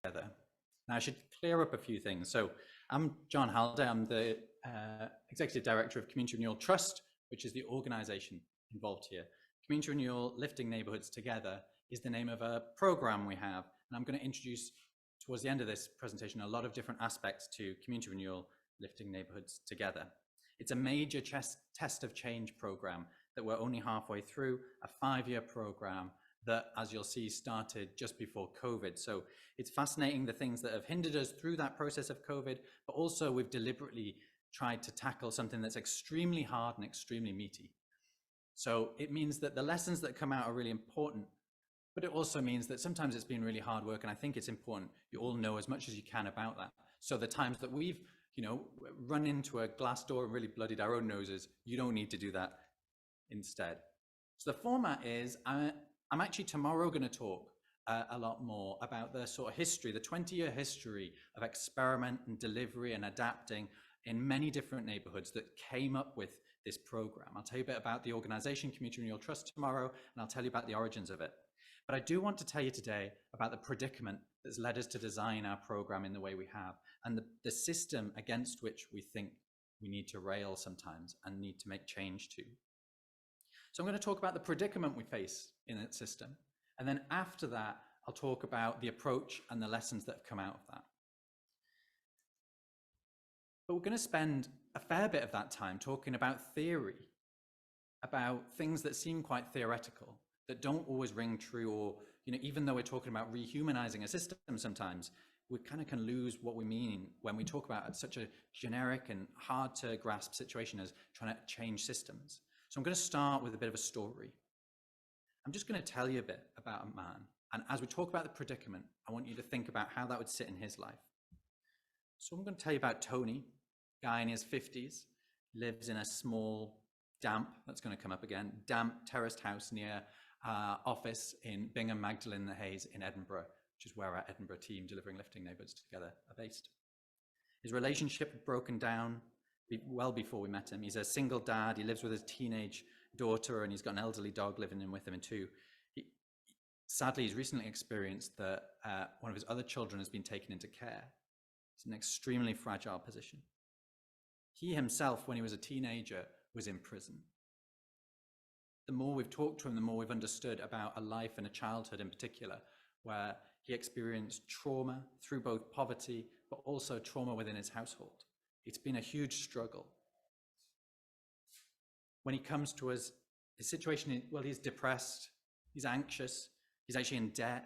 Now, I should clear up a few things. So I'm John Halliday. I'm the Executive Director of Community Renewal Trust, which is the organization involved here. Community Renewal Lifting Neighbourhoods Together is the name of a program we have. And I'm going to introduce, towards the end of this presentation, a lot of different aspects to Community Renewal Lifting Neighbourhoods Together. It's a major test of change program that we're only halfway through, a 5-year program that, as you'll see, started just before COVID. So it's fascinating the things that have hindered us through that process of COVID, but also we've deliberately tried to tackle something that's extremely hard and extremely meaty. So it means that the lessons that come out are really important, but it also means that sometimes it's been really hard work, and I think it's important you all know as much as you can about that. So the times that we've, run into a glass door and really bloodied our own noses, you don't need to do that instead. So the format is, I'm actually tomorrow going to talk a lot more about the sort of history, the 20-year history of experiment and delivery and adapting in many different neighborhoods that came up with this program. I'll tell you a bit about the organization, Community Renewal Trust, tomorrow, and I'll tell you about the origins of it. But I do want to tell you today about the predicament that's led us to design our program in the way we have, and the system against which we think we need to rail sometimes and need to make change to. So I'm going to talk about the predicament we face in that system. And then after that, I'll talk about the approach and the lessons that have come out of that. But we're going to spend a fair bit of that time talking about theory, about things that seem quite theoretical, that don't always ring true, or, even though we're talking about rehumanizing a system sometimes, we kind of can lose what we mean when we talk about such a generic and hard to grasp situation as trying to change systems. So I'm going to start with a bit of a story. I'm just going to tell you a bit about a man. And as we talk about the predicament, I want you to think about how that would sit in his life. So I'm going to tell you about Tony, guy in his 50s, lives in a small, damp terraced house near office in Bingham, Magdalen and Hayes in Edinburgh, which is where our Edinburgh team delivering Lifting Neighbourhoods Together are based. His relationship had broken down well before we met him. He's a single dad. He lives with his teenage daughter, and he's got an elderly dog living in with him too. Sadly, he's recently experienced that one of his other children has been taken into care. It's an extremely fragile position. He himself, when he was a teenager, was in prison. The more we've talked to him, the more we've understood about a life and a childhood in particular, where he experienced trauma through both poverty, but also trauma within his household. It's been a huge struggle. When he comes to us, his situation, he's depressed, he's anxious, he's actually in debt.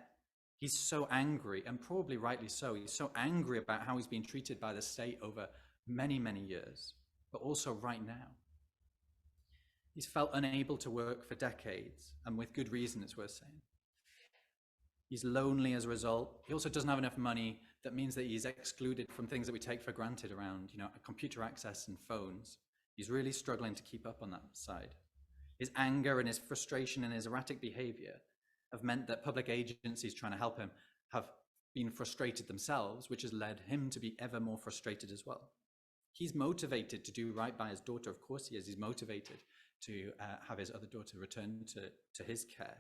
He's so angry, and probably rightly so. He's so angry about how he's been treated by the state over many, many years, but also right now. He's felt unable to work for decades, and with good reason, it's worth saying. He's lonely as a result. He also doesn't have enough money. That means that he's excluded from things that we take for granted around, computer access and phones. He's really struggling to keep up on that side. His anger and his frustration and his erratic behavior have meant that public agencies trying to help him have been frustrated themselves, which has led him to be ever more frustrated as well. He's motivated to do right by his daughter. Of course he is. He's motivated to have his other daughter returned to his care.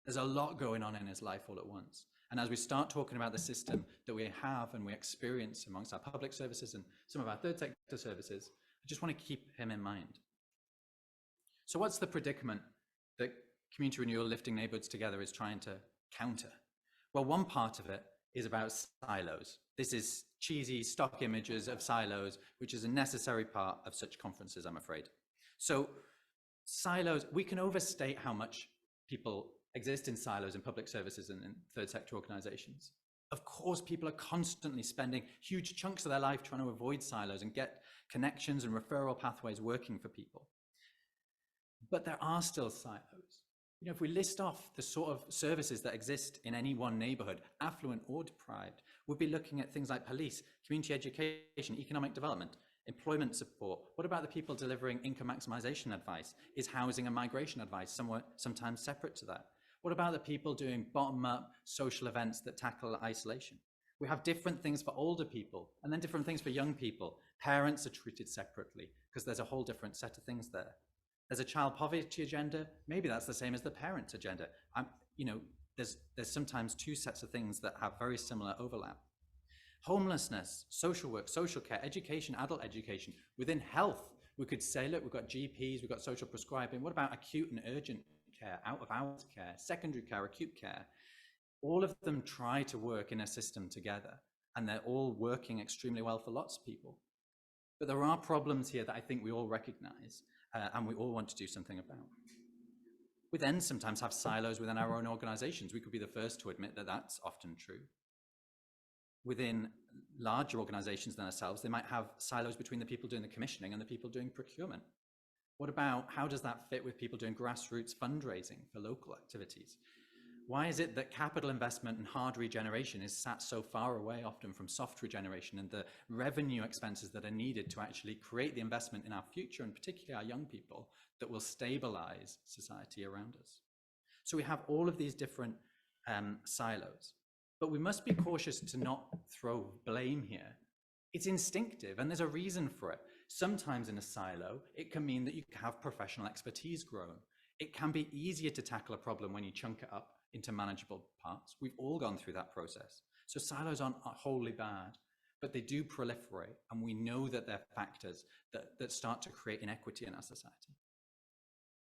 There's a lot going on in his life all at once. And as we start talking about the system that we have and we experience amongst our public services and some of our third sector services, I just want to keep him in mind. So what's the predicament that Community Renewal Lifting Neighbourhoods Together is trying to counter? Well, one part of it is about silos. This is cheesy stock images of silos, which is a necessary part of such conferences, I'm afraid. So silos, we can overstate how much people exist in silos in public services and in third sector organizations. Of course, people are constantly spending huge chunks of their life trying to avoid silos and get connections and referral pathways working for people. But there are still silos. If we list off the sort of services that exist in any one neighborhood, affluent or deprived, we'll be looking at things like police, community education, economic development, employment support. What about the people delivering income maximization advice? Is housing and migration advice sometimes separate to that? What about the people doing bottom-up social events that tackle isolation? We have different things for older people and then different things for young people. Parents are treated separately because there's a whole different set of things there. There's a child poverty agenda. Maybe that's the same as the parents' agenda. there's sometimes two sets of things that have very similar overlap. Homelessness, social work, social care, education, adult education. Within health, we could say, look, we've got GPs, we've got social prescribing. What about acute and urgent care, out of hours care, secondary care, acute care? All of them try to work in a system together, and they're all working extremely well for lots of people. But there are problems here that I think we all recognize, and we all want to do something about. We then sometimes have silos within our own organizations. We could be the first to admit that that's often true. Within larger organizations than ourselves, they might have silos between the people doing the commissioning and the people doing procurement. What about, how does that fit with people doing grassroots fundraising for local activities? Why is it that capital investment and hard regeneration is sat so far away often from soft regeneration and the revenue expenses that are needed to actually create the investment in our future, and particularly our young people, that will stabilize society around us? So we have all of these different silos. But we must be cautious to not throw blame here. It's instinctive, and there's a reason for it. Sometimes in a silo, it can mean that you have professional expertise grown. It can be easier to tackle a problem when you chunk it up into manageable parts. We've all gone through that process. So silos aren't wholly bad, but they do proliferate, and we know that they're factors that start to create inequity in our society.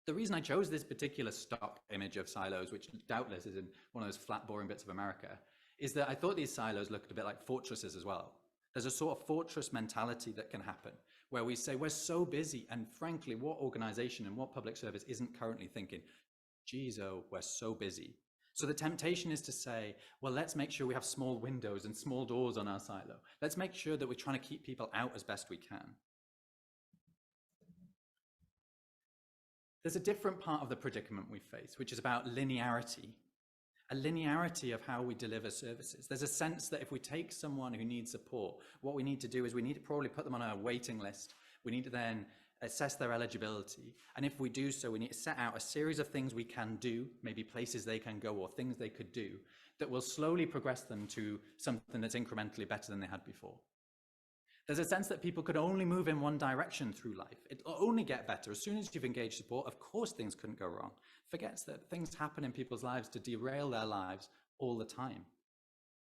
The reason I chose this particular stock image of silos, which doubtless is in one of those flat, boring bits of America, is that I thought these silos looked a bit like fortresses as well. There's a sort of fortress mentality that can happen, where we say, we're so busy, and frankly, what organization and what public service isn't currently thinking, geez, oh, we're so busy. So the temptation is to say, well, let's make sure we have small windows and small doors on our silo. Let's make sure that we're trying to keep people out as best we can. There's a different part of the predicament we face, which is about linearity, a linearity of how we deliver services. There's a sense that if we take someone who needs support, what we need to do is we need to probably put them on a waiting list. We need to then assess their eligibility. And if we do so, we need to set out a series of things we can do, maybe places they can go or things they could do, that will slowly progress them to something that's incrementally better than they had before. There's a sense that people could only move in one direction through life. It'll only get better. As soon as you've engaged support, of course things couldn't go wrong. Forgets that things happen in people's lives to derail their lives all the time.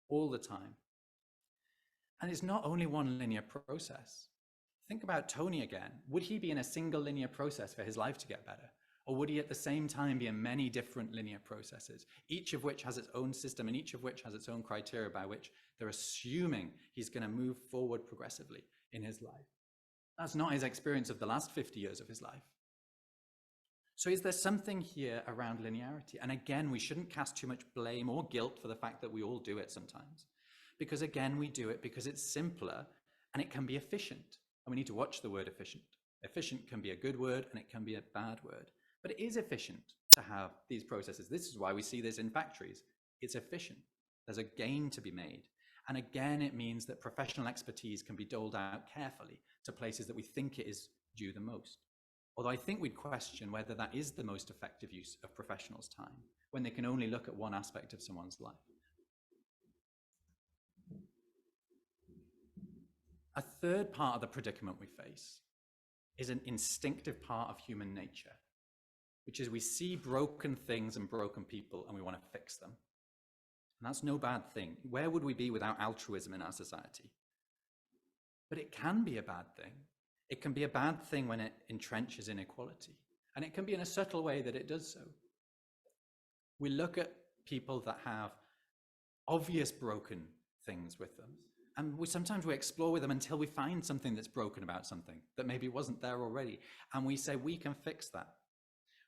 All the time. And it's not only one linear process. Think about Tony again. Would he be in a single linear process for his life to get better? Or would he at the same time be in many different linear processes, each of which has its own system and each of which has its own criteria by which they're assuming he's going to move forward progressively in his life? That's not his experience of the last 50 years of his life. So is there something here around linearity? And again, we shouldn't cast too much blame or guilt for the fact that we all do it sometimes. Because again, we do it because it's simpler and it can be efficient. And we need to watch the word efficient. Efficient can be a good word and it can be a bad word. But it is efficient to have these processes. This is why we see this in factories. It's efficient. There's a gain to be made. And again, it means that professional expertise can be doled out carefully to places that we think it is due the most. Although I think we'd question whether that is the most effective use of professionals' time, when they can only look at one aspect of someone's life. A third part of the predicament we face is an instinctive part of human nature, which is we see broken things and broken people and we want to fix them. And that's no bad thing. Where would we be without altruism in our society? But it can be a bad thing. It can be a bad thing when it entrenches inequality. And it can be in a subtle way that it does so. We look at people that have obvious broken things with them. And sometimes we explore with them until we find something that's broken about something that maybe wasn't there already. And we say, we can fix that.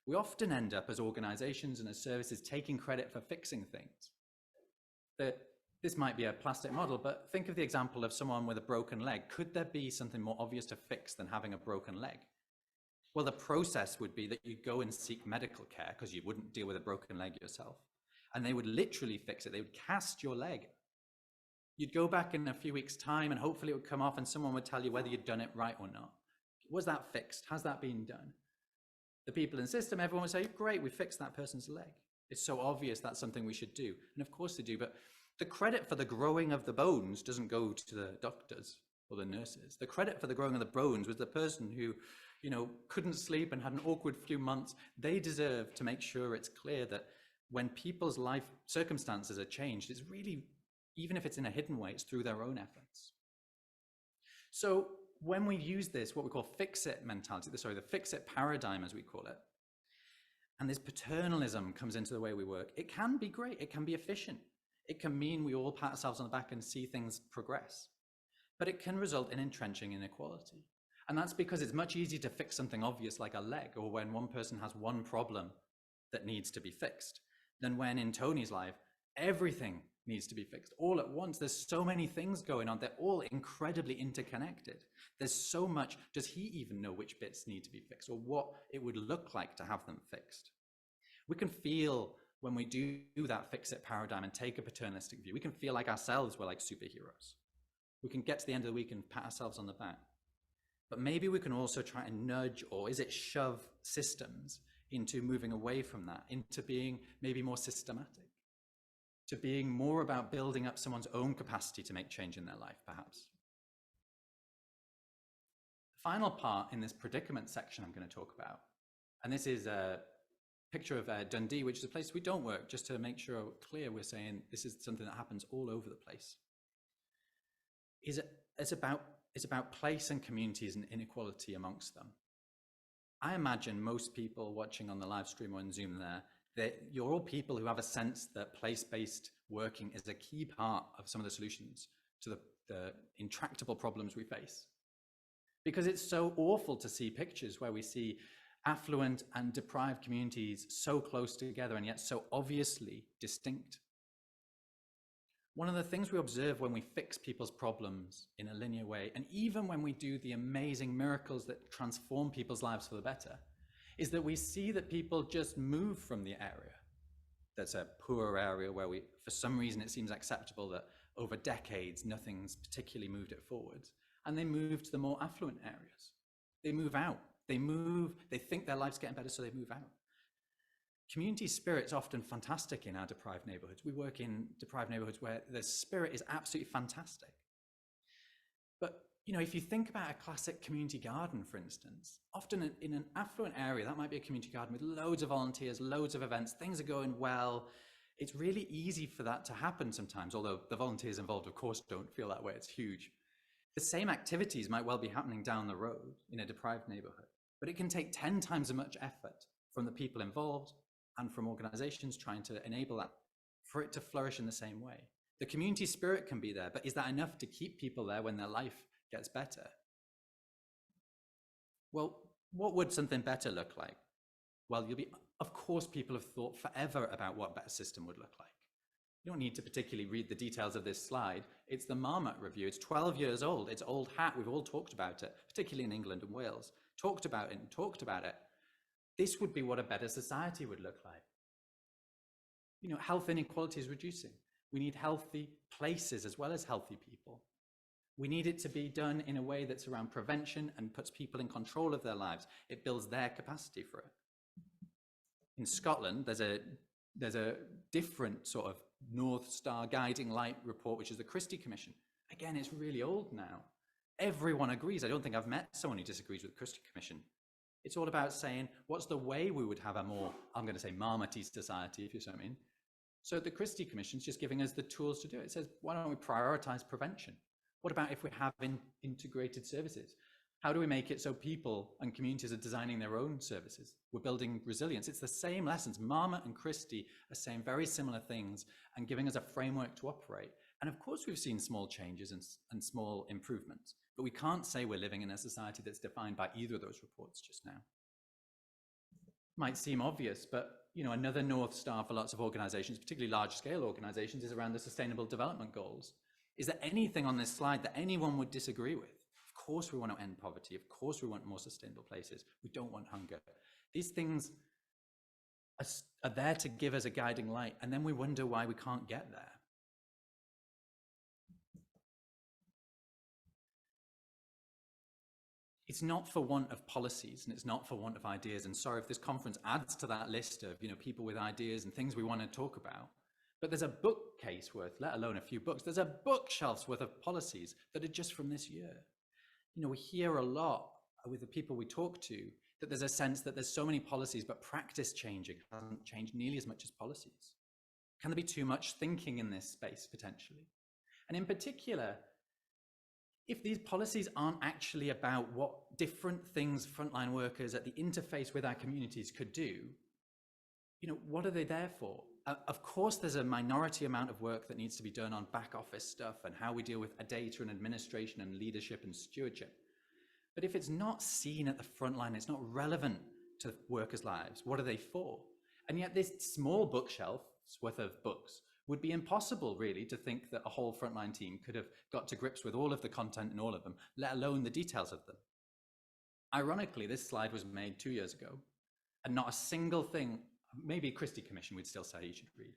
We often end up as organizations and as services taking credit for fixing things. That this might be a plastic model, but think of the example of someone with a broken leg. Could there be something more obvious to fix than having a broken leg? Well, the process would be that you go and seek medical care because you wouldn't deal with a broken leg yourself. And they would literally fix it. They would cast your leg. You'd go back in a few weeks' time and hopefully it would come off and someone would tell you whether you'd done it right or not. Was that fixed? Has that been done? The people in the system, everyone would say, great, we fixed that person's leg. It's so obvious that's something we should do. And of course they do, but the credit for the growing of the bones doesn't go to the doctors or the nurses. The credit for the growing of the bones was the person who, couldn't sleep and had an awkward few months. They deserve to make sure it's clear that when people's life circumstances are changed, it's really, even if it's in a hidden way, it's through their own efforts. So when we use this, what we call fix-it mentality, the fix-it paradigm, as we call it, and this paternalism comes into the way we work, it can be great, it can be efficient. It can mean we all pat ourselves on the back and see things progress, but it can result in entrenching inequality. And that's because it's much easier to fix something obvious like a leg, or when one person has one problem that needs to be fixed, than when in Tony's life, everything needs to be fixed all at once. There's so many things going on. They're all incredibly interconnected. There's so much. Does he even know which bits need to be fixed or what it would look like to have them fixed? We can feel when we do that fix-it paradigm and take a paternalistic view, we can feel like ourselves were like superheroes. We can get to the end of the week and pat ourselves on the back. But maybe we can also try and nudge, or is it shove, systems into moving away from that, into being maybe more systematic, to being more about building up someone's own capacity to make change in their life, perhaps. The final part in this predicament section I'm going to talk about, and this is a picture of Dundee, which is a place we don't work, just to make sure clear we're saying this is something that happens all over the place. It's about place and communities and inequality amongst them. I imagine most people watching on the live stream or on Zoom there, that you're all people who have a sense that place-based working is a key part of some of the solutions to the intractable problems we face. Because it's so awful to see pictures where we see affluent and deprived communities so close together and yet so obviously distinct. One of the things we observe when we fix people's problems in a linear way, and even when we do the amazing miracles that transform people's lives for the better, is that we see that people just move from the area that's a poor area where for some reason it seems acceptable that over decades nothing's particularly moved it forwards, and they move to the more affluent areas. They move out. They think their life's getting better, so they move out. Community spirit's often fantastic in our deprived neighborhoods. We work in deprived neighborhoods where the spirit is absolutely fantastic. But if you think about a classic community garden, for instance, often in an affluent area, that might be a community garden with loads of volunteers, loads of events, things are going well. It's really easy for that to happen sometimes, although the volunteers involved, of course, don't feel that way. It's huge. The same activities might well be happening down the road in a deprived neighborhood, but it can take 10 times as much effort from the people involved and from organizations trying to enable that for it to flourish in the same way. The community spirit can be there, but is that enough to keep people there when their life gets better? Well, what would something better look like? Well, of course, people have thought forever about what a better system would look like. You don't need to particularly read the details of this slide. It's the MARMOT review. It's 12 years old. It's old hat. We've all talked about it, particularly in England and Wales. Talked about it and talked about it. This would be what a better society would look like. Health inequality is reducing. We need healthy places as well as healthy people. We need it to be done in a way that's around prevention and puts people in control of their lives. It builds their capacity for it. In Scotland, there's a different sort of North Star guiding light report, which is the CHRISTIE Commission. Again, it's really old now. Everyone agrees. I don't think I've met someone who disagrees with the CHRISTIE Commission. It's all about saying, what's the way we would have a more, I'm going to say, marmoty society, if you see what I mean. So the CHRISTIE Commission is just giving us the tools to do it. It says, why don't we prioritize prevention? What about if we have integrated services? How do we make it so people and communities are designing their own services? We're building resilience. It's the same lessons. MARMOT and CHRISTIE are saying very similar things and giving us a framework to operate. And of course, we've seen small changes and small improvements, but we can't say we're living in a society that's defined by either of those reports just now. Might seem obvious, but another North Star for lots of organizations, particularly large-scale organizations, is around the Sustainable Development Goals. Is there anything on this slide that anyone would disagree with? Of course we want to end poverty. Of course we want more sustainable places. We don't want hunger. These things are there to give us a guiding light, and then we wonder why we can't get there. It's not for want of policies, and it's not for want of ideas. And sorry if this conference adds to that list of people with ideas and things we want to talk about. But there's a bookcase worth, let alone a few books, there's a bookshelf's worth of policies that are just from this year. We hear a lot with the people we talk to that there's a sense that there's so many policies, but practice changing hasn't changed nearly as much as policies. Can there be too much thinking in this space potentially? And in particular, if these policies aren't actually about what different things frontline workers at the interface with our communities could do, what are they there for? Of course, there's a minority amount of work that needs to be done on back office stuff and how we deal with data and administration and leadership and stewardship. But if it's not seen at the front line, it's not relevant to workers' lives, what are they for? And yet this small bookshelf's worth of books would be impossible really to think that a whole frontline team could have got to grips with all of the content in all of them, let alone the details of them. Ironically, this slide was made 2 years ago and not a single thing, maybe CHRISTIE Commission would still say you should read.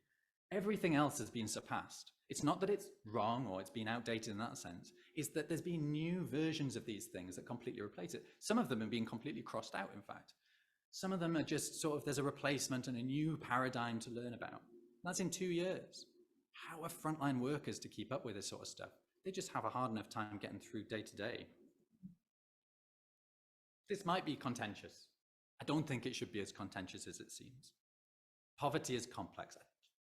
Everything else has been surpassed. It's not that it's wrong or it's been outdated in that sense, it's that there's been new versions of these things that completely replace it. Some of them have been completely crossed out, in fact. Some of them are just sort of, there's a replacement and a new paradigm to learn about. That's in 2 years. How are frontline workers to keep up with this sort of stuff? They just have a hard enough time getting through day to day. This might be contentious. I don't think it should be as contentious as it seems. Poverty is complex.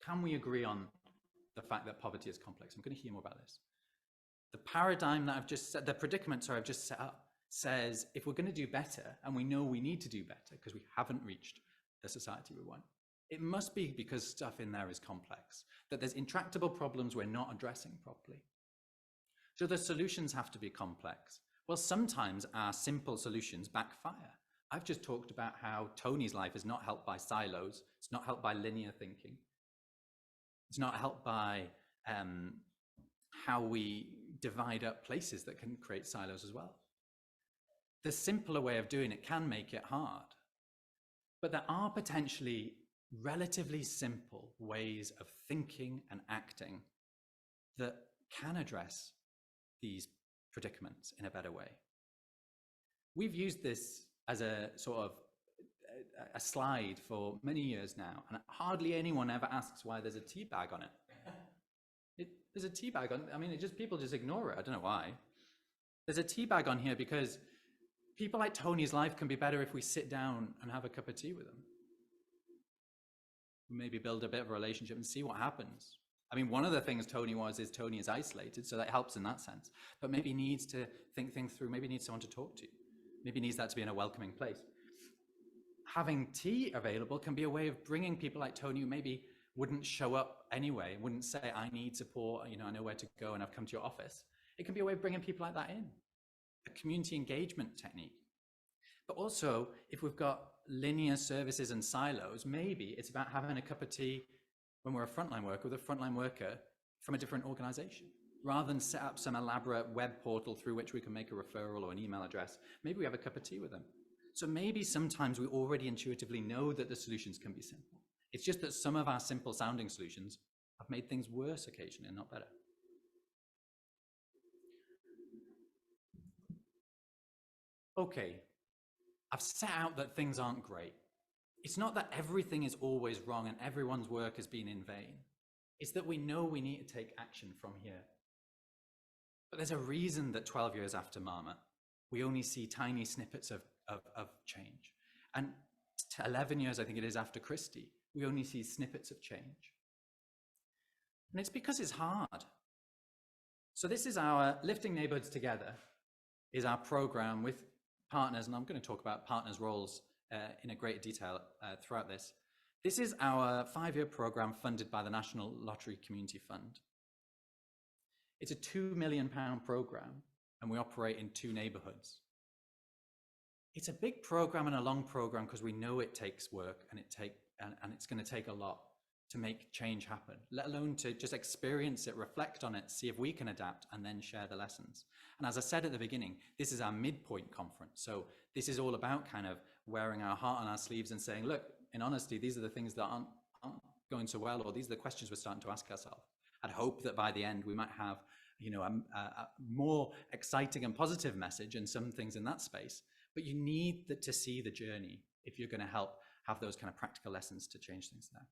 Can we agree on the fact that poverty is complex? I'm going to hear more about this. The paradigm that I've just set, the predicament, sorry, I've just set up says if we're going to do better, and we know we need to do better because we haven't reached the society we want, it must be because stuff in there is complex, that there's intractable problems we're not addressing properly. So the solutions have to be complex. Well, sometimes our simple solutions backfire. I've just talked about how Tony's life is not helped by silos. It's not helped by linear thinking. It's not helped by how we divide up places that can create silos as well. The simpler way of doing it can make it hard. But there are potentially relatively simple ways of thinking and acting that can address these predicaments in a better way. We've used this as a sort of a slide for many years now, and hardly anyone ever asks why there's a tea bag on it. There's a tea bag on, I mean, people just ignore it. I don't know why. There's a tea bag on here because people like Tony's life can be better if we sit down and have a cup of tea with them. Maybe build a bit of a relationship and see what happens. I mean, one of the things Tony is isolated, so that helps in that sense, but maybe needs to think things through, maybe needs someone to talk to, maybe needs that to be in a welcoming place. Having tea available can be a way of bringing people like Tony who maybe wouldn't show up anyway, wouldn't say, I need support, I know where to go and I've come to your office. It can be a way of bringing people like that in, a community engagement technique. But also, if we've got linear services and silos, maybe it's about having a cup of tea when we're a frontline worker with a frontline worker from a different organization. Rather than set up some elaborate web portal through which we can make a referral or an email address, maybe we have a cup of tea with them. So maybe sometimes we already intuitively know that the solutions can be simple. It's just that some of our simple sounding solutions have made things worse occasionally and not better. Okay, I've set out that things aren't great. It's not that everything is always wrong and everyone's work has been in vain. It's that we know we need to take action from here. But there's a reason that 12 years after MARMOT, we only see tiny snippets of change. And 11 years, I think it is, after CHRISTIE, we only see snippets of change. And it's because it's hard. So this is our Lifting Neighbourhoods Together, is our program with partners, and I'm going to talk about partners' roles in a great detail throughout this. This is our 5-year program funded by the National Lottery Community Fund. It's a £2 million program, and we operate in 2 neighbourhoods. It's a big program and a long program because we know it takes work and it's going to take a lot to make change happen, let alone to just experience it, reflect on it, see if we can adapt, and then share the lessons. And as I said at the beginning, this is our midpoint conference. So this is all about kind of wearing our heart on our sleeves and saying, look, in honesty, these are the things that aren't going so well, or these are the questions we're starting to ask ourselves. I'd hope that by the end we might have, a more exciting and positive message and some things in that space. But you need to see the journey if you're going to help have those kind of practical lessons to change things there.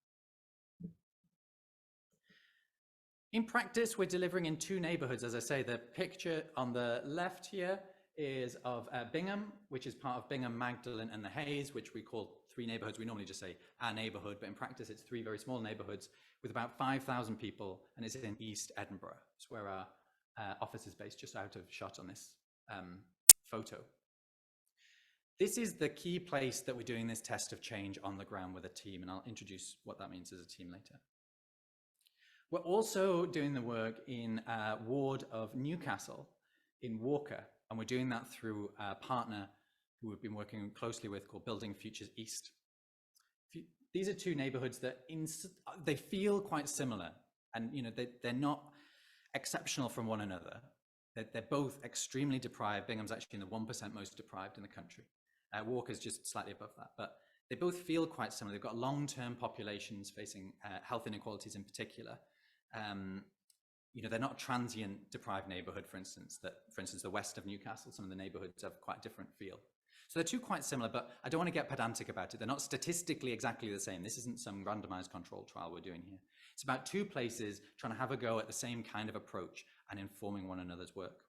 In practice, we're delivering in 2 neighbourhoods. As I say, the picture on the left here is of Bingham, which is part of Bingham, Magdalen, and the Hayes, which we call 3 neighbourhoods. We normally just say our neighbourhood, but in practice it's 3 very small neighbourhoods with about 5,000 people, and it's in East Edinburgh. It's where our office is based, just out of shot on this photo. This is the key place that we're doing this test of change on the ground with a team, and I'll introduce what that means as a team later. We're also doing the work in a ward of Newcastle in Walker, and we're doing that through a partner who we've been working closely with called Building Futures East. These are 2 neighborhoods that they feel quite similar, and they're not exceptional from one another. They're both extremely deprived. Bingham's actually in the 1% most deprived in the country. Walker's just slightly above that, but they both feel quite similar. They've got long-term populations facing health inequalities in particular. They're not transient deprived neighborhood, for instance, the west of Newcastle, some of the neighborhoods have quite a different feel. So they're 2 quite similar, but I don't want to get pedantic about it. They're not statistically exactly the same. This isn't some randomized control trial we're doing here. It's about 2 places trying to have a go at the same kind of approach and informing one another's work.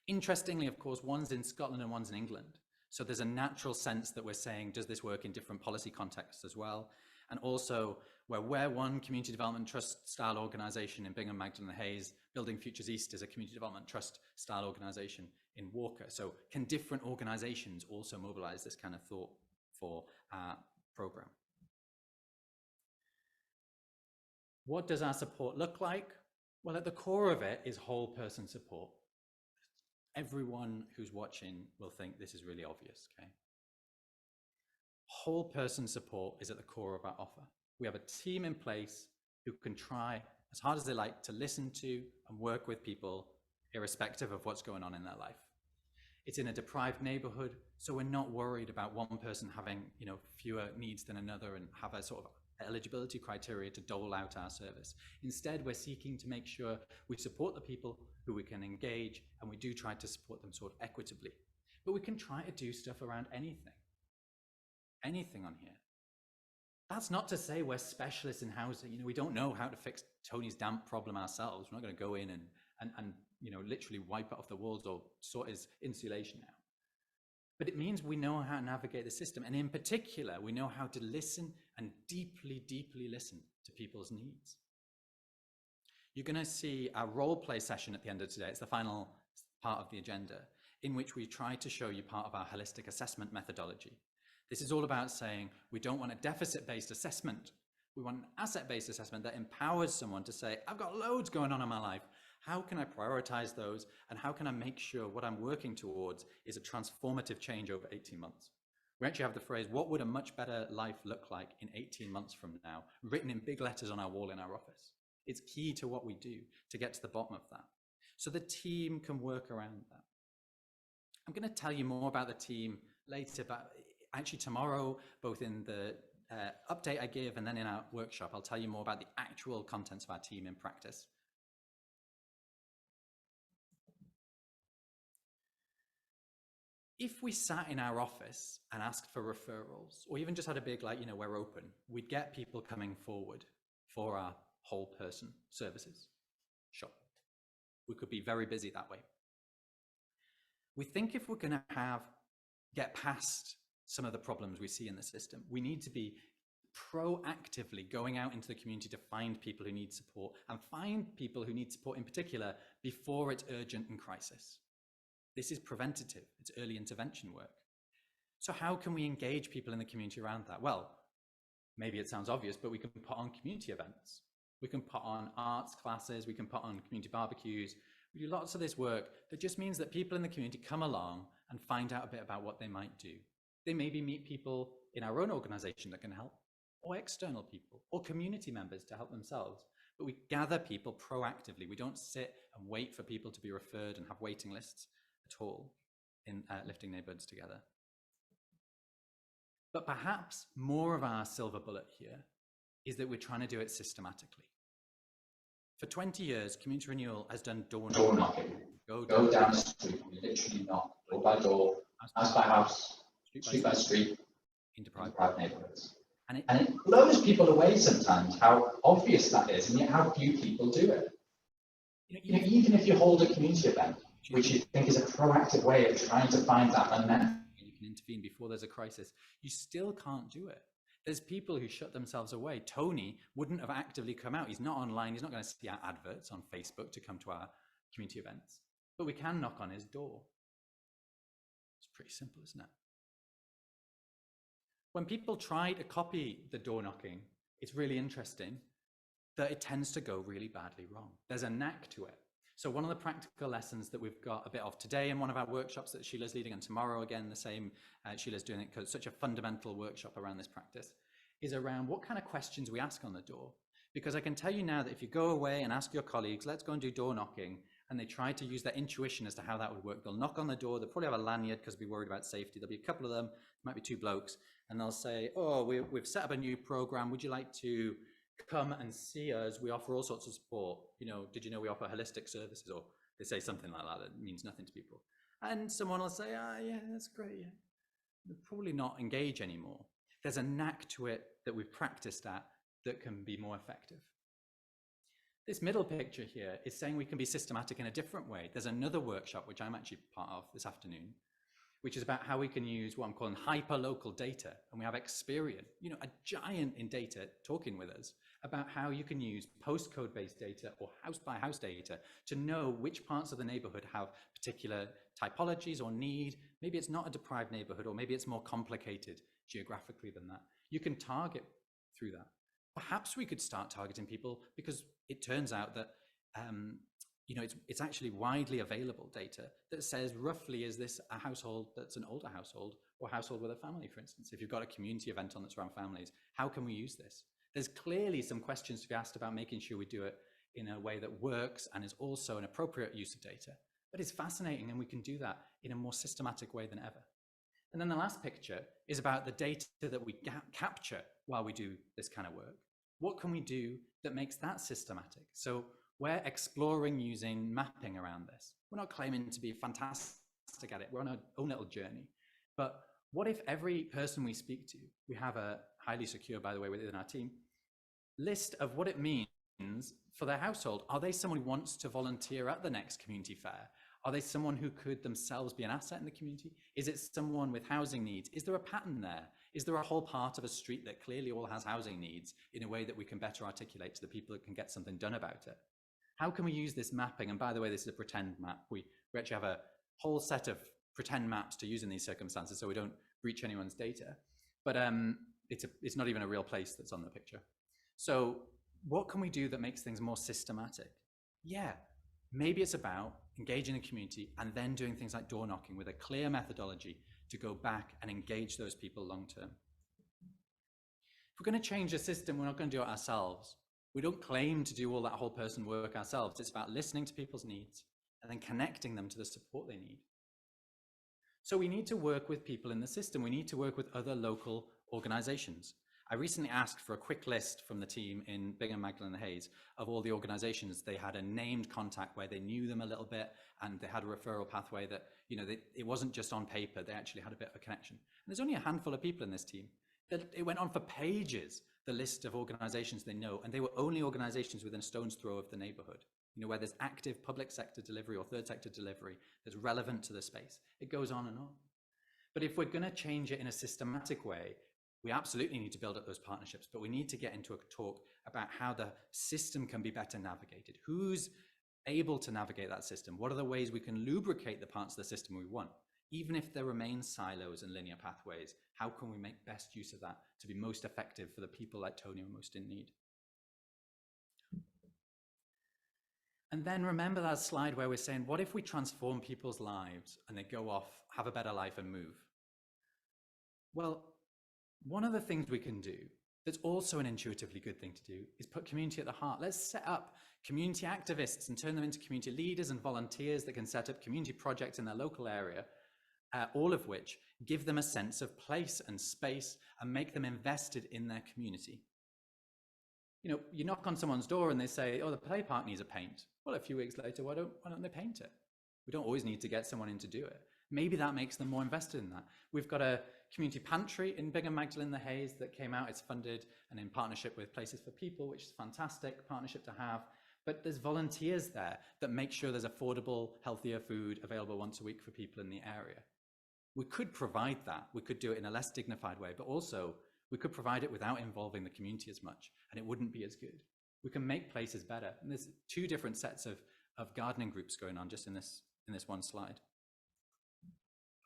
Interestingly, of course, one's in Scotland and one's in England. So there's a natural sense that we're saying, does this work in different policy contexts as well? And also, we're one community development trust style organization in Bingham, Magdalen, and Hayes. Building Futures East is a community development trust style organization in Walker. So can different organizations also mobilize this kind of thought for our program? What does our support look like? Well, at the core of it is whole person support. Everyone who's watching will think this is really obvious, okay? Whole person support is at the core of our offer. We have a team in place who can try as hard as they like to listen to and work with people irrespective of what's going on in their life. It's in a deprived neighborhood, so we're not worried about one person having fewer needs than another and have a sort of eligibility criteria to dole out our service. Instead, we're seeking to make sure we support the people who we can engage, and we do try to support them sort of equitably. But we can try to do stuff around anything on here. That's not to say we're specialists in housing. We don't know how to fix Tony's damp problem ourselves. We're not going to go in and literally wipe it off the walls or sort his insulation out. But it means we know how to navigate the system. And in particular, we know how to listen and deeply, deeply listen to people's needs. You're going to see a role play session at the end of today. It's the final part of the agenda, in which we try to show you part of our holistic assessment methodology. This is all about saying we don't want a deficit-based assessment. We want an asset-based assessment that empowers someone to say, I've got loads going on in my life. How can I prioritize those? And how can I make sure what I'm working towards is a transformative change over 18 months? We actually have the phrase, what would a much better life look like in 18 months from now, written in big letters on our wall in our office. It's key to what we do to get to the bottom of that. So the team can work around that. I'm going to tell you more about the team later, but actually tomorrow, both in the update I give and then in our workshop, I'll tell you more about the actual contents of our team in practice. If we sat in our office and asked for referrals, or even just had a big, we're open, we'd get people coming forward for our whole person services. Sure. We could be very busy that way. We think if we're going to get past some of the problems we see in the system, we need to be proactively going out into the community to find people who need support, and find people who need support in particular before it's urgent and crisis. This is preventative, it's early intervention work. So how can we engage people in the community around that? Well, maybe it sounds obvious, but we can put on community events. We can put on arts classes, we can put on community barbecues. We do lots of this work that just means that people in the community come along and find out a bit about what they might do. They maybe meet people in our own organization that can help, or external people, or community members to help themselves. But we gather people proactively. We don't sit and wait for people to be referred and have waiting lists at all in Lifting Neighbourhoods together. But perhaps more of our silver bullet here is that we're trying to do it systematically. For 20 years, Community Renewal has done door knocking. Go down the street, literally knock, door by door, house by house, street by street, in deprived neighbourhoods. And it blows people away sometimes how obvious that is, and yet how few people do it. Even if you hold a community event, which you think is a proactive way of trying to find that unmet, you can intervene before there's a crisis, you still can't do it. There's people who shut themselves away. Tony wouldn't have actively come out. He's not online. He's not going to see our adverts on Facebook to come to our community events. But we can knock on his door. It's pretty simple, isn't it? When people try to copy the door knocking, it's really interesting that it tends to go really badly wrong. There's a knack to it. So one of the practical lessons that we've got a bit of today in one of our workshops that Sheila's leading, and tomorrow again, the same, Sheila's doing it because it's such a fundamental workshop around this practice, is around what kind of questions we ask on the door. Because I can tell you now that if you go away and ask your colleagues, let's go and do door knocking, and they try to use their intuition as to how that would work, they'll knock on the door, they'll probably have a lanyard because they'll be worried about safety. There'll be a couple of them, might be two blokes, and they'll say, oh, we've set up a new program. Would you like to come and see us? We offer all sorts of support. You know, did you know we offer holistic services? Or they say something like that that means nothing to people. And someone will say, yeah, that's great. Yeah. They'll probably not engage anymore. There's a knack to it that we've practiced at that can be more effective. This middle picture here is saying we can be systematic in a different way. There's another workshop, which I'm actually part of this afternoon, which is about how we can use what I'm calling hyper-local data. And we have Experian, you know, a giant in data talking with us about how you can use postcode-based data or house-by-house data to know which parts of the neighborhood have particular typologies or need. Maybe it's not a deprived neighborhood, or maybe it's more complicated geographically than that. You can target through that. Perhaps we could start targeting people because it turns out that you know, it's actually widely available data that says roughly, is this a household that's an older household or household with a family, for instance? If you've got a community event on that's around families, how can we use this? There's clearly some questions to be asked about making sure we do it in a way that works and is also an appropriate use of data. But it's fascinating, and we can do that in a more systematic way than ever. And then the last picture is about the data that we capture while we do this kind of work. What can we do that makes that systematic? So we're exploring using mapping around this. We're not claiming to be fantastic at it. We're on our own little journey. But what if every person we speak to, we have a highly secure, by the way, within our team, list of what it means for their household? Are they someone who wants to volunteer at the next community fair? Are they someone who could themselves be an asset in the community? Is it someone with housing needs? Is there a pattern there? Is there a whole part of a street that clearly all has housing needs in a way that we can better articulate to the people that can get something done about it? How can we use this mapping? And by the way, this is a pretend map. We actually have a whole set of pretend maps to use in these circumstances so we don't breach anyone's data. But it's not even a real place that's on the picture. So what can we do that makes things more systematic? Yeah, maybe it's about engaging the community and then doing things like door knocking with a clear methodology to go back and engage those people long term. If we're going to change the system, we're not going to do it ourselves. We don't claim to do all that whole person work ourselves. It's about listening to people's needs and then connecting them to the support they need. So we need to work with people in the system. We need to work with other local organizations. I recently asked for a quick list from the team in Bingham, Magdalen and Hayes of all the organizations. They had a named contact where they knew them a little bit, and they had a referral pathway that, you know, it wasn't just on paper. They actually had a bit of a connection. And there's only a handful of people in this team. It went on for pages, the list of organizations they know, and they were only organizations within a stone's throw of the neighborhood, you know, where there's active public sector delivery or third sector delivery that's relevant to the space. It goes on and on. But if we're going to change it in a systematic way, we absolutely need to build up those partnerships, but we need to get into a talk about how the system can be better navigated. Who's able to navigate that system? What are the ways we can lubricate the parts of the system we want? Even if there remain silos and linear pathways, how can we make best use of that to be most effective for the people like Tony who are most in need? And then remember that slide where we're saying, what if we transform people's lives and they go off, have a better life and move? Well, one of the things we can do that's also an intuitively good thing to do is put community at the heart. Let's set up community activists and turn them into community leaders and volunteers that can set up community projects in their local area, all of which give them a sense of place and space and make them invested in their community. You know, you knock on someone's door and they say, oh, the play park needs a paint. Well, a few weeks later, why don't they paint it? We don't always need to get someone in to do it. Maybe that makes them more invested in that. We've got a community pantry in Bingham, Magdalen, the Hayes that came out. It's funded and in partnership with Places for People, which is a fantastic partnership to have. but there's volunteers there that make sure there's affordable, healthier food available once a week for people in the area. We could provide that. We could do it in a less dignified way, but also we could provide it without involving the community as much, and it wouldn't be as good. We can make places better. And there's two different sets of gardening groups going on just in this one slide.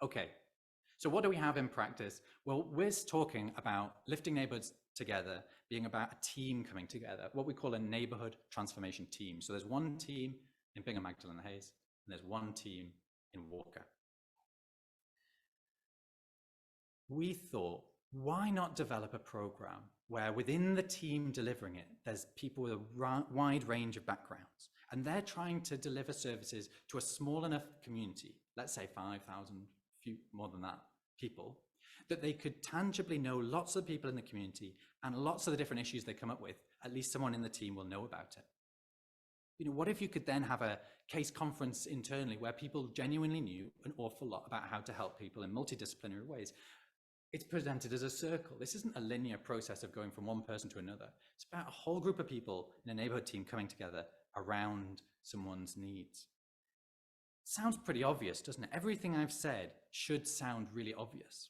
Okay, so what do we have in practice? Well, we're talking about lifting neighborhoods together, being about a team coming together, what we call a neighborhood transformation team. So there's one team in Bingham, Magdalen and Hayes, and there's one team in Walker. We thought, why not develop a program where within the team delivering it, there's people with a wide range of backgrounds, and they're trying to deliver services to a small enough community, let's say 5,000, few more than that, people, that they could tangibly know lots of people in the community and lots of the different issues they come up with, at least someone in the team will know about it. You know, what if you could then have a case conference internally where people genuinely knew an awful lot about how to help people in multidisciplinary ways? It's presented as a circle. This isn't a linear process of going from one person to another. It's about a whole group of people in a neighborhood team coming together around someone's needs. Sounds pretty obvious, doesn't it? Everything I've said should sound really obvious.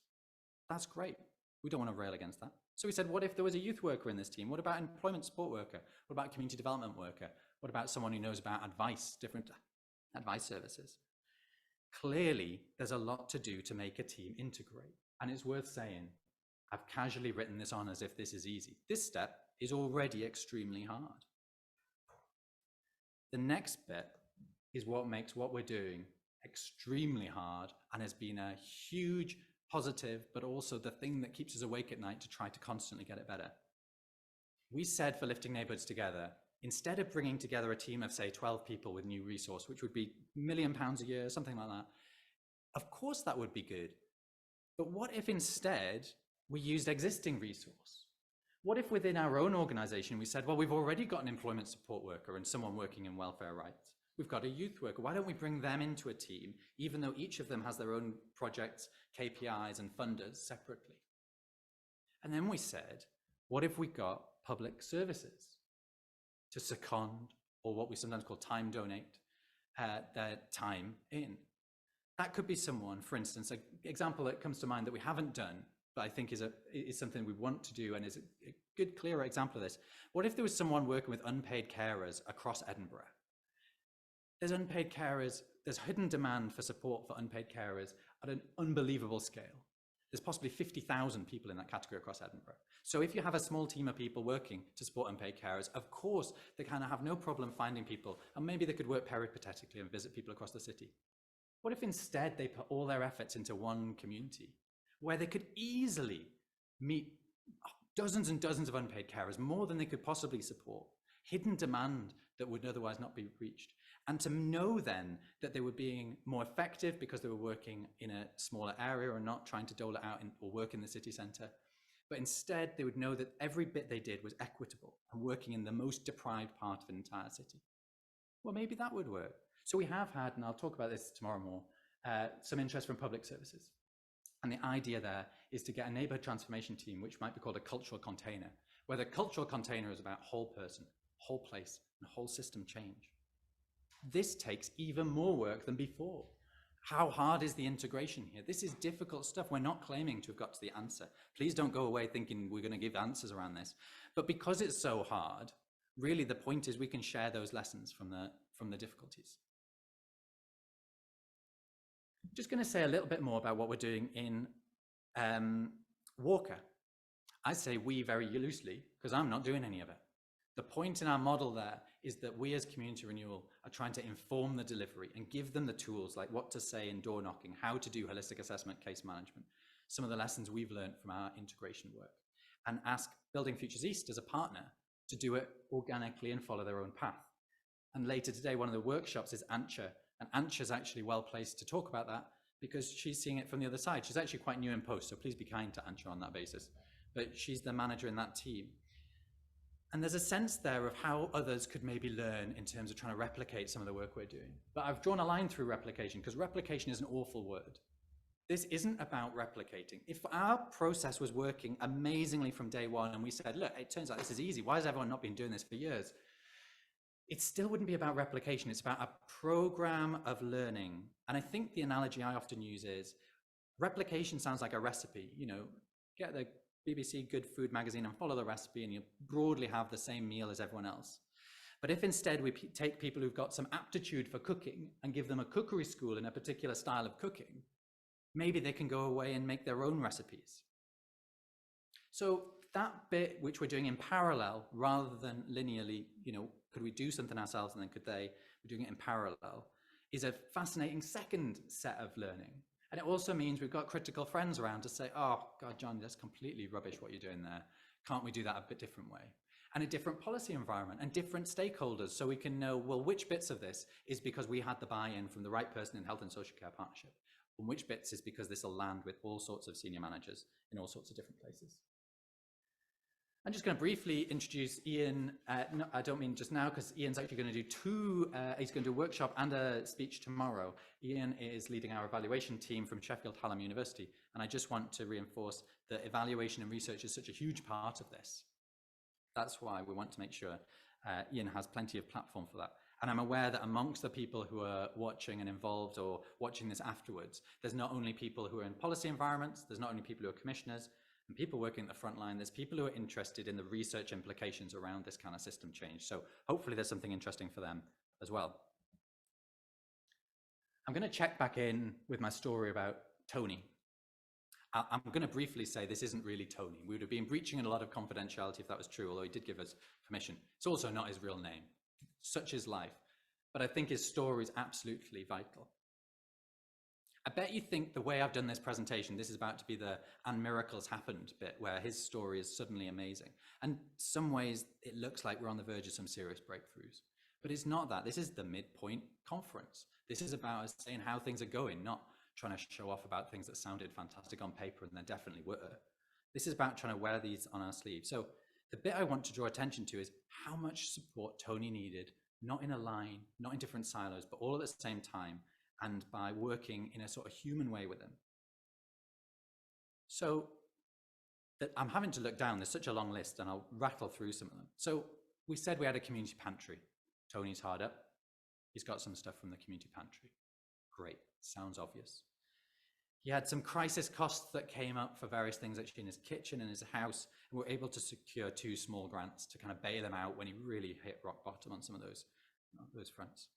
That's great. We don't want to rail against that. So we said, what if there was a youth worker in this team? What about an employment support worker? What about a community development worker? What about someone who knows about advice, different advice services? Clearly, there's a lot to do to make a team integrate. And it's worth saying, I've casually written this on as if this is easy. This step is already extremely hard. The next bit is what makes what we're doing extremely hard and has been a huge positive, but also the thing that keeps us awake at night to try to constantly get it better. We said for lifting neighborhoods together, instead of bringing together a team of say 12 people with new resource, which would be £1 million a year, something like that, of course that would be good. But what if instead we used existing resource? What if within our own organization we said, well, we've already got an employment support worker and someone working in welfare rights. We've got a youth worker. Why don't we bring them into a team, even though each of them has their own projects, KPIs and funders separately? And then we said, what if we got public services to second, or what we sometimes call time donate, their time in? That could be someone, for instance, an example that comes to mind that we haven't done, but I think is something we want to do and is a good, clearer example of this. What if there was someone working with unpaid carers across Edinburgh? There's unpaid carers, there's hidden demand for support for unpaid carers at an unbelievable scale. There's possibly 50,000 people in that category across Edinburgh. So if you have a small team of people working to support unpaid carers, of course, they kind of have no problem finding people, and maybe they could work peripatetically and visit people across the city. What if instead they put all their efforts into one community where they could easily meet dozens and dozens of unpaid carers, more than they could possibly support, hidden demand that would otherwise not be reached, and to know then that they were being more effective because they were working in a smaller area or not trying to dole it out or work in the city centre, but instead they would know that every bit they did was equitable and working in the most deprived part of an entire city. Well, maybe that would work. So we have had, and I'll talk about this tomorrow more, some interest from public services. And the idea there is to get a neighbourhood transformation team, which might be called a cultural container, where the cultural container is about whole person, whole place, and whole system change. This takes even more work than before. How hard is the integration here? This is difficult stuff. We're not claiming to have got to the answer. Please don't go away thinking we're going to give answers around this. But because it's so hard, really the point is we can share those lessons from the difficulties. Just going to say a little bit more about what we're doing in Walker. I say we very loosely because I'm not doing any of it. The point in our model there is that we as Community Renewal are trying to inform the delivery and give them the tools like what to say in door knocking, how to do holistic assessment, case management, some of the lessons we've learned from our integration work, and ask Building Futures East as a partner to do it organically and follow their own path. And later today, one of the workshops is Antje, and Antje's actually well placed to talk about that because she's seeing it from the other side. She's actually quite new in post, so please be kind to Antje on that basis. But she's the manager in that team. And there's a sense there of how others could maybe learn in terms of trying to replicate some of the work we're doing. But I've drawn a line through replication because replication is an awful word. This isn't about replicating. If our process was working amazingly from day one and we said, look, it turns out this is easy. Why has everyone not been doing this for years? it still wouldn't be about replication. It's about a program of learning. And I think the analogy I often use is replication sounds like a recipe. You know, get the BBC Good Food magazine and follow the recipe, and you broadly have the same meal as everyone else. But if instead we take people who've got some aptitude for cooking and give them a cookery school in a particular style of cooking, maybe they can go away and make their own recipes. So that bit which we're doing in parallel rather than linearly, you know, could we do something ourselves and then could they? We're doing it in parallel, is a fascinating second set of learning. And it also means we've got critical friends around to say, oh God, John, that's completely rubbish what you're doing there. Can't we do that a bit different way? And a different policy environment and different stakeholders, so we can know, well, which bits of this is because we had the buy-in from the right person in Health and Social Care Partnership, and which bits is because this will land with all sorts of senior managers in all sorts of different places. I'm just going to briefly introduce Ian. No, I don't mean just now, because Ian's actually going to do he's going to do a workshop and a speech tomorrow. Ian is leading our evaluation team from Sheffield Hallam University. And I just want to reinforce that evaluation and research is such a huge part of this. That's why we want to make sure Ian has plenty of platform for that. And I'm aware that amongst the people who are watching and involved or watching this afterwards, there's not only people who are in policy environments, there's not only people who are commissioners, and people working at the front line, there's people who are interested in the research implications around this kind of system change. So hopefully there's something interesting for them as well. I'm going to check back in with my story about Tony. I'm going to briefly say this isn't really Tony. We would have been breaching a lot of confidentiality if that was true, although he did give us permission. It's also not his real name. Such is life. But I think his story is absolutely vital. I bet you think the way I've done this presentation, this is about to be the "and miracles happened" bit, where his story is suddenly amazing. And some ways it looks like we're on the verge of some serious breakthroughs. But it's not that. This is the midpoint conference. This is about us saying how things are going, not trying to show off about things that sounded fantastic on paper, and they definitely were. This is about trying to wear these on our sleeve. So the bit I want to draw attention to is how much support Tony needed, not in a line, not in different silos, but all at the same time, and by working in a sort of human way with him. So that I'm having to look down, there's such a long list, and I'll rattle through some of them. So we said we had a community pantry. Tony's hard up. He's got some stuff from the community pantry. Great, sounds obvious. He had some crisis costs that came up for various things actually in his kitchen and his house, and we're able to secure 2 small grants to kind of bail him out when he really hit rock bottom on some of those fronts.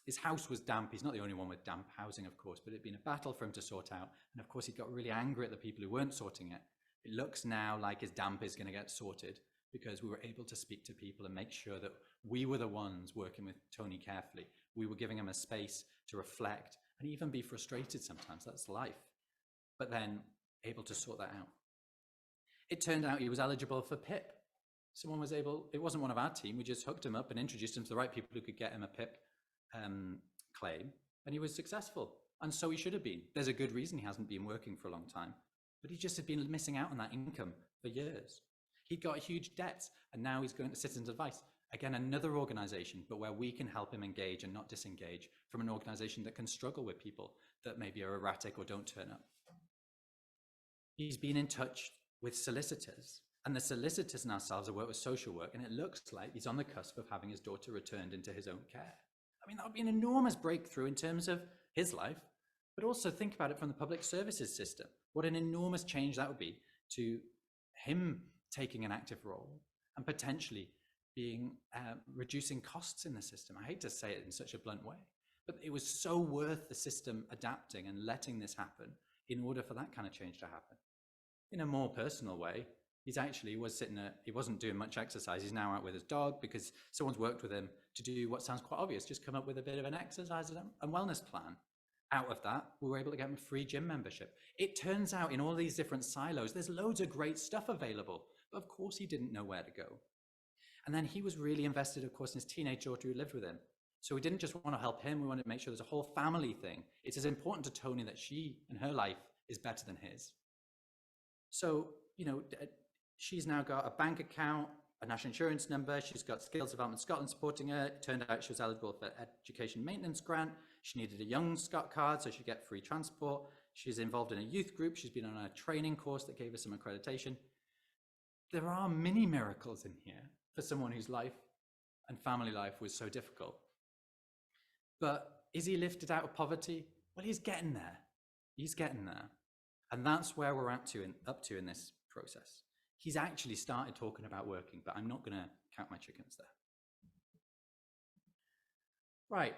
His house was damp. He's not the only one with damp housing, of course, but it'd been a battle for him to sort out. And of course, he got really angry at the people who weren't sorting it. It looks now like his damp is going to get sorted because we were able to speak to people and make sure that we were the ones working with Tony carefully. We were giving him a space to reflect and even be frustrated sometimes. That's life. But then able to sort that out. It turned out he was eligible for PIP. Someone was able, it wasn't one of our team, we just hooked him up and introduced him to the right people who could get him a PIP claim, and he was successful, and so he should have been. There's a good reason he hasn't been working for a long time, but he just had been missing out on that income for years. He'd got huge debts, and now he's going to Citizens Advice. Again, another organization, but where we can help him engage and not disengage from an organization that can struggle with people that maybe are erratic or don't turn up. He's been in touch with solicitors, and the solicitors and ourselves have worked with social work, and it looks like he's on the cusp of having his daughter returned into his own care. I mean, that would be an enormous breakthrough in terms of his life, but also think about it from the public services system. What an enormous change that would be to him taking an active role and potentially being reducing costs in the system. I hate to say it in such a blunt way, but it was so worth the system adapting and letting this happen in order for that kind of change to happen. In a more personal way, he wasn't doing much exercise. He's now out with his dog because someone's worked with him to do what sounds quite obvious, just come up with a bit of an exercise and wellness plan. Out of that, we were able to get him a free gym membership. It turns out in all these different silos, there's loads of great stuff available, but of course he didn't know where to go. And then he was really invested, of course, in his teenage daughter who lived with him. So we didn't just want to help him, we wanted to make sure there's a whole family thing. It's as important to Tony that she and her life is better than his. So, you know, she's now got a bank account, a national insurance number. She's got Skills Development Scotland supporting her. It turned out she was eligible for education maintenance grant. She needed a Young Scot card so she'd get free transport. She's involved in a youth group. She's been on a training course that gave her some accreditation. There are mini miracles in here for someone whose life and family life was so difficult. But is he lifted out of poverty? Well, he's getting there. He's getting there. And that's where we're up to in this process. He's actually started talking about working, but I'm not going to count my chickens there. Right.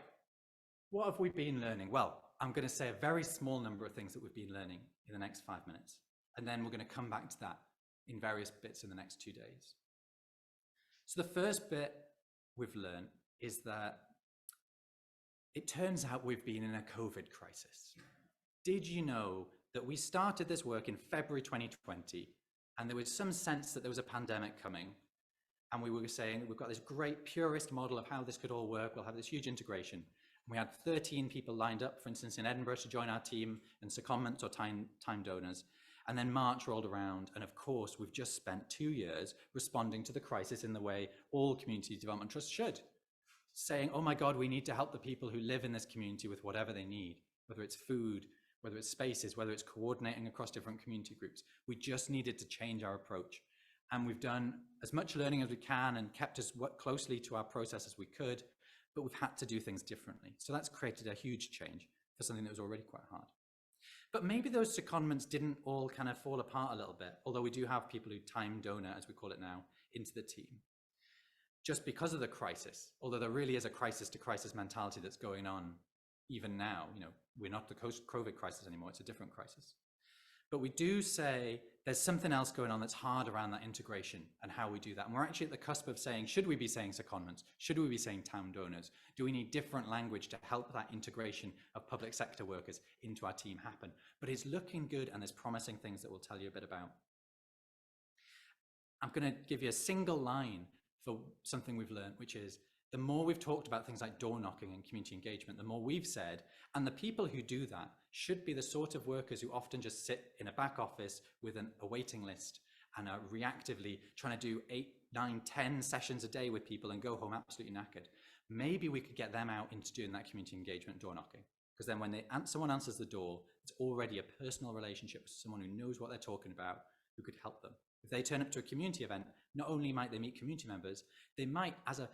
What have we been learning? Well, I'm going to say a very small number of things that we've been learning in the next 5 minutes. And then we're going to come back to that in various bits in the next 2 days. So the first bit we've learned is that it turns out we've been in a COVID crisis. Did you know that we started this work in February 2020, and there was some sense that there was a pandemic coming, and we were saying we've got this great purist model of how this could all work, we'll have this huge integration. And we had 13 people lined up, for instance, in Edinburgh to join our team, and secondments or time donors. And then March rolled around, and of course, we've just spent 2 years responding to the crisis in the way all community development trusts should, saying, oh my God, we need to help the people who live in this community with whatever they need, whether it's food, whether it's spaces, whether it's coordinating across different community groups. We just needed to change our approach. And we've done as much learning as we can and kept us closely to our process as we could, but we've had to do things differently. So that's created a huge change for something that was already quite hard. But maybe those secondments didn't all kind of fall apart a little bit, although we do have people who time donor, as we call it now, into the team. Just because of the crisis, although there really is a crisis to crisis mentality that's going on even now. You know, we're not the COVID crisis anymore, it's a different crisis. But we do say there's something else going on that's hard around that integration and how we do that. And we're actually at the cusp of saying, should we be saying secondments? Should we be saying town donors? Do we need different language to help that integration of public sector workers into our team happen? But it's looking good, and there's promising things that we'll tell you a bit about. I'm going to give you a single line for something we've learned, which is the more we've talked about things like door knocking and community engagement, the more we've said, and the people who do that should be the sort of workers who often just sit in a back office with a waiting list and are reactively trying to do 8, 9, 10 sessions a day with people and go home absolutely knackered. Maybe we could get them out into doing that community engagement door knocking, because then when someone answers the door, it's already a personal relationship with someone who knows what they're talking about, who could help them. If they turn up to a community event, not only might they meet community members, they might, as a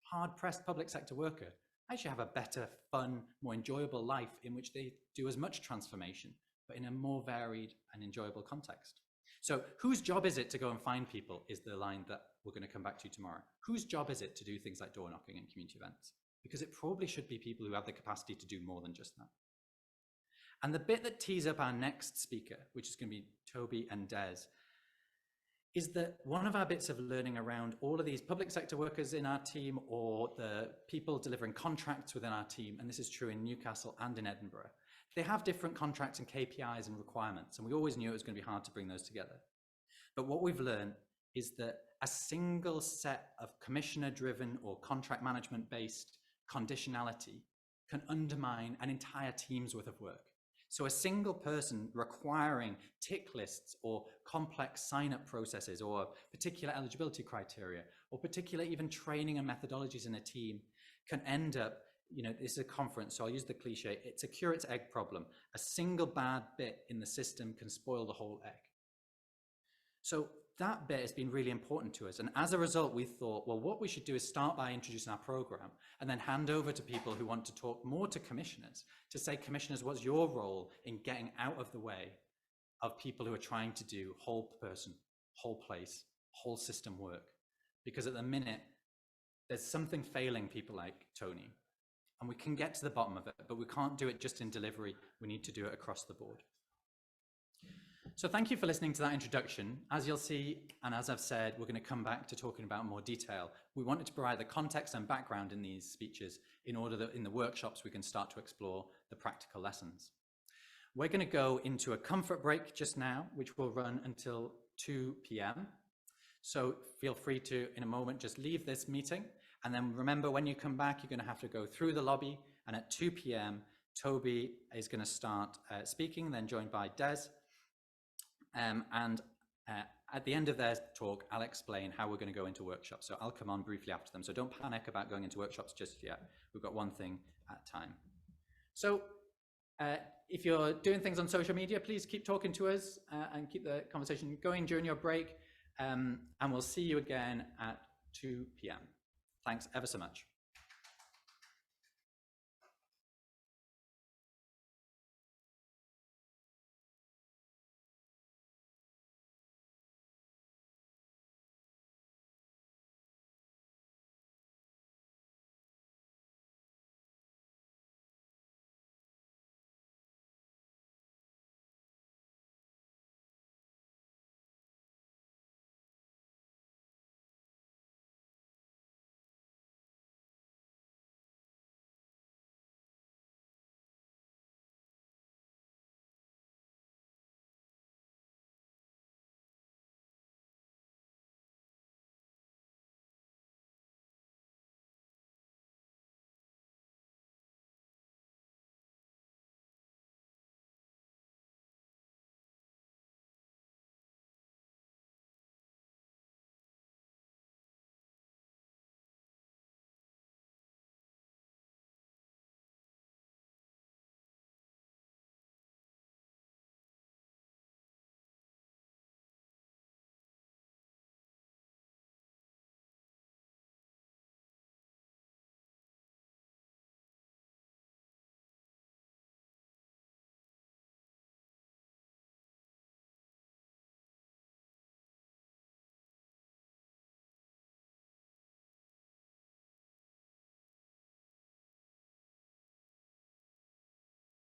hard-pressed public sector worker, actually have a better, fun, more enjoyable life in which they do as much transformation, but in a more varied and enjoyable context. So whose job is it to go and find people is the line that we're going to come back to tomorrow. Whose job is it to do things like door knocking and community events? Because it probably should be people who have the capacity to do more than just that. And the bit that tees up our next speaker, which is going to be Toby and Des, is that one of our bits of learning around all of these public sector workers in our team, or the people delivering contracts within our team, and this is true in Newcastle and in Edinburgh, they have different contracts and KPIs and requirements, and we always knew it was going to be hard to bring those together. But what we've learned is that a single set of commissioner-driven or contract management-based conditionality can undermine an entire team's worth of work. So a single person requiring tick lists or complex sign-up processes or particular eligibility criteria or particular even training and methodologies in a team can end up, you know, this is a conference, so I'll use the cliche, it's a curate's egg problem. A single bad bit in the system can spoil the whole egg. So that bit has been really important to us. And as a result, we thought, well, what we should do is start by introducing our program and then hand over to people who want to talk more to commissioners to say, commissioners, what's your role in getting out of the way of people who are trying to do whole person, whole place, whole system work? Because at the minute, there's something failing people like Tony, and we can get to the bottom of it, but we can't do it just in delivery. We need to do it across the board. So thank you for listening to that introduction. As you'll see, and as I've said, we're going to come back to talking about more detail. We wanted to provide the context and background in these speeches in order that in the workshops we can start to explore the practical lessons. We're going to go into a comfort break just now, which will run until 2 p.m. So feel free to, in a moment, just leave this meeting. And then remember, when you come back, you're going to have to go through the lobby. And at 2 p.m., Toby is going to start speaking, then joined by Des. At the end of their talk, I'll explain how we're going to go into workshops. So I'll come on briefly after them. So don't panic about going into workshops just yet. We've got one thing at a time. So if you're doing things on social media, please keep talking to us and keep the conversation going during your break. And we'll see you again at 2 p.m. Thanks ever so much.